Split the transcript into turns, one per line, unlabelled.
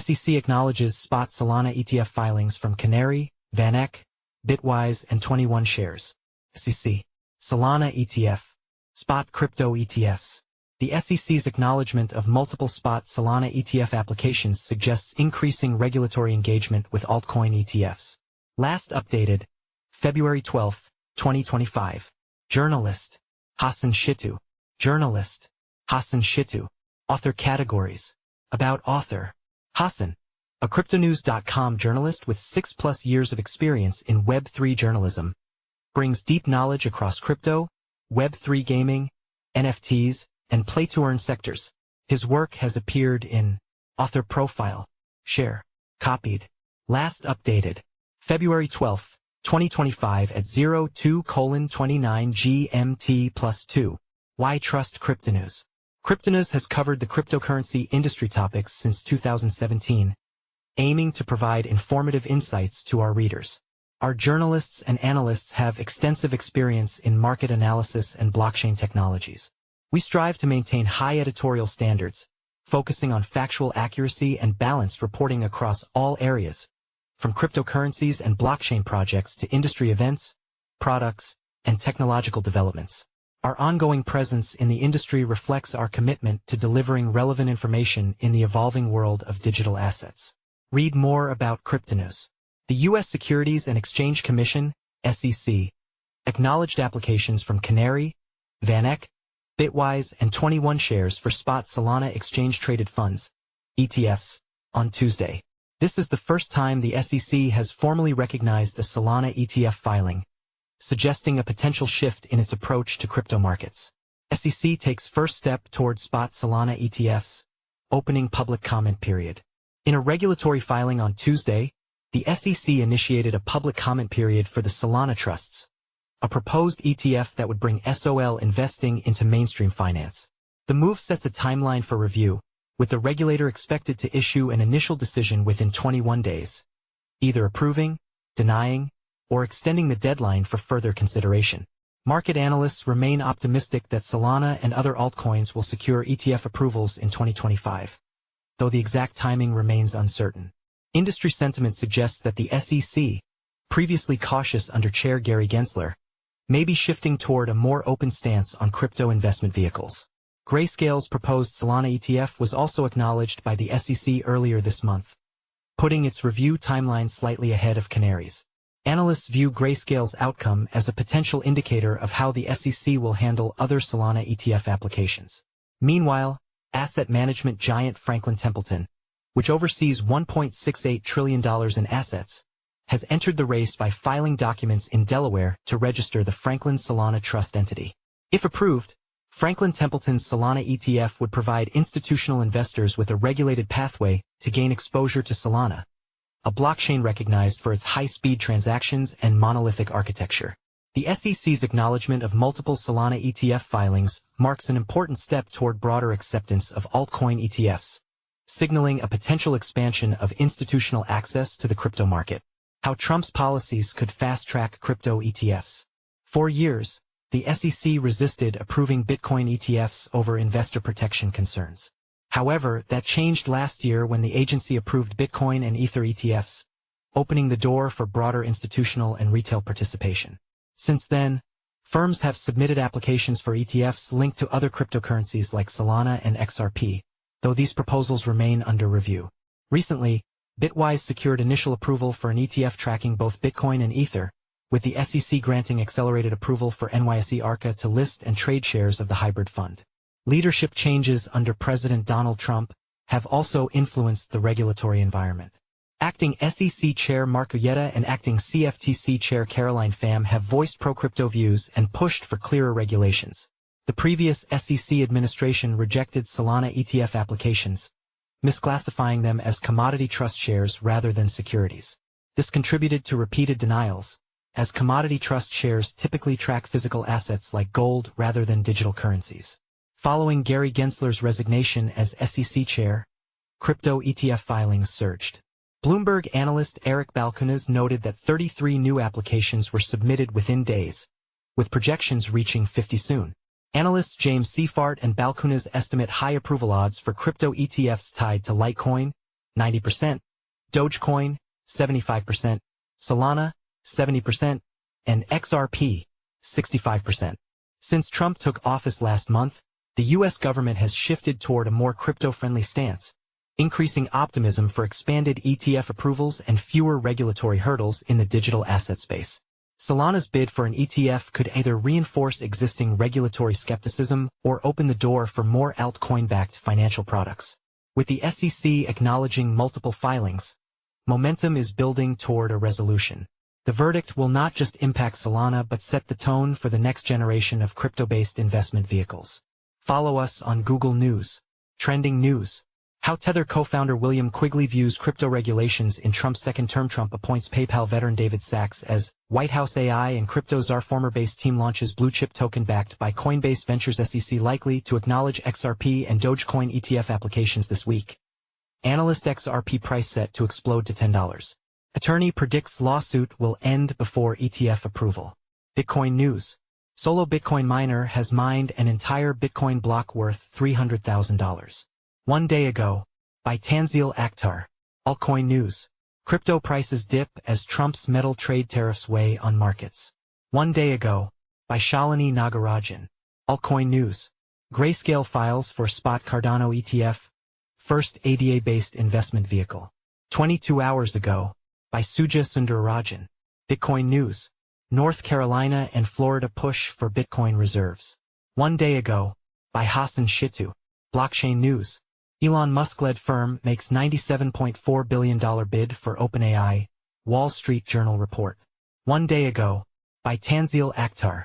SEC acknowledges spot Solana ETF filings from Canary, VanEck, Bitwise, and 21 shares. SEC. Solana ETF. Spot crypto ETFs. The SEC's acknowledgment of multiple spot Solana ETF applications suggests increasing regulatory engagement with altcoin ETFs. Last updated, February 12, 2025. Journalist. Hassan Shittu. Journalist. Hassan Shittu. Author categories. About author. Hassan. A cryptonews.com journalist with 6+ years of experience in Web3 journalism. Brings deep knowledge across crypto, Web3 gaming, NFTs, and play-to-earn sectors. His work has appeared in Author Profile. Share. Copied. Last updated. February 12, 2025 at 02:29 GMT+2. Why Trust Cryptonews? Cryptonews has covered the cryptocurrency industry topics since 2017, aiming to provide informative insights to our readers. Our journalists and analysts have extensive experience in market analysis and blockchain technologies. We strive to maintain high editorial standards, focusing on factual accuracy and balanced reporting across all areas, from cryptocurrencies and blockchain projects to industry events, products, and technological developments. Our ongoing presence in the industry reflects our commitment to delivering relevant information in the evolving world of digital assets. Read more about Cryptonews. The U.S. Securities and Exchange Commission, SEC, acknowledged applications from Canary, VanEck, Bitwise, and 21 shares for spot Solana exchange-traded funds, ETFs, on Tuesday. This is the first time the SEC has formally recognized a Solana ETF filing, suggesting a potential shift in its approach to crypto markets. SEC takes first step toward spot Solana ETFs, opening public comment period. In a regulatory filing on Tuesday, the SEC initiated a public comment period for the Solana trusts, a proposed ETF that would bring SOL investing into mainstream finance. The move sets a timeline for review, with the regulator expected to issue an initial decision within 21 days, either approving, denying, or extending the deadline for further consideration. Market analysts remain optimistic that Solana and other altcoins will secure ETF approvals in 2025, though the exact timing remains uncertain. Industry sentiment suggests that the SEC, previously cautious under Chair Gary Gensler, may be shifting toward a more open stance on crypto investment vehicles. Grayscale's proposed Solana ETF was also acknowledged by the SEC earlier this month, putting its review timeline slightly ahead of Canary's. Analysts view Grayscale's outcome as a potential indicator of how the SEC will handle other Solana ETF applications. Meanwhile, asset management giant Franklin Templeton, which oversees $1.68 trillion in assets, has entered the race by filing documents in Delaware to register the Franklin Solana Trust entity. If approved, Franklin Templeton's Solana ETF would provide institutional investors with a regulated pathway to gain exposure to Solana, a blockchain recognized for its high-speed transactions and monolithic architecture. The SEC's acknowledgement of multiple Solana ETF filings marks an important step toward broader acceptance of altcoin ETFs, signaling a potential expansion of institutional access to the crypto market. How Trump's policies could fast-track crypto ETFs. For years, the SEC resisted approving Bitcoin ETFs over investor protection concerns. However, that changed last year when the agency approved Bitcoin and Ether ETFs, opening the door for broader institutional and retail participation. Since then, firms have submitted applications for ETFs linked to other cryptocurrencies like Solana and XRP, though these proposals remain under review. Recently, Bitwise secured initial approval for an ETF tracking both Bitcoin and Ether, with the SEC granting accelerated approval for NYSE Arca to list and trade shares of the hybrid fund. Leadership changes under President Donald Trump have also influenced the regulatory environment. Acting SEC Chair Mark Uyeda and Acting CFTC Chair Caroline Pham have voiced pro-crypto views and pushed for clearer regulations. The previous SEC administration rejected Solana ETF applications, misclassifying them as commodity trust shares rather than securities. This contributed to repeated denials, as commodity trust shares typically track physical assets like gold rather than digital currencies. Following Gary Gensler's resignation as SEC chair, crypto ETF filings surged. Bloomberg analyst Eric Balchunas noted that 33 new applications were submitted within days, with projections reaching 50 soon. Analysts James Seifert and Balchunas estimate high approval odds for crypto ETFs tied to Litecoin, 90%, Dogecoin, 75%, Solana, 70%, and XRP, 65%. Since Trump took office last month, the U.S. government has shifted toward a more crypto-friendly stance, increasing optimism for expanded ETF approvals and fewer regulatory hurdles in the digital asset space. Solana's bid for an ETF could either reinforce existing regulatory skepticism or open the door for more altcoin-backed financial products. With the SEC acknowledging multiple filings, momentum is building toward a resolution. The verdict will not just impact Solana but set the tone for the next generation of crypto-based investment vehicles. Follow us on Google News. Trending news. How Tether co-founder William Quigley views crypto regulations in Trump's second term. Trump appoints PayPal veteran David Sachs as White House AI and crypto czar. Former base team launches blue chip token backed by Coinbase Ventures. SEC likely to acknowledge XRP and Dogecoin ETF applications this week. Analyst XRP price set to explode to $10. Attorney predicts lawsuit will end before ETF approval. Bitcoin news. Solo Bitcoin miner has mined an entire Bitcoin block worth $300,000. One day ago, by Tanzil Akhtar. Altcoin news. Crypto prices dip as Trump's metal trade tariffs weigh on markets. One day ago, by Shalini Nagarajan. Altcoin news. Grayscale files for Spot Cardano ETF, first ADA-based investment vehicle. 22 hours ago, by Suja Sundararajan. Bitcoin news. North Carolina and Florida push for Bitcoin reserves. One day ago, by Hassan Shittu. Blockchain news. Elon Musk-led firm makes $97.4 billion bid for OpenAI, Wall Street Journal report. One day ago, by Tanzil Akhtar.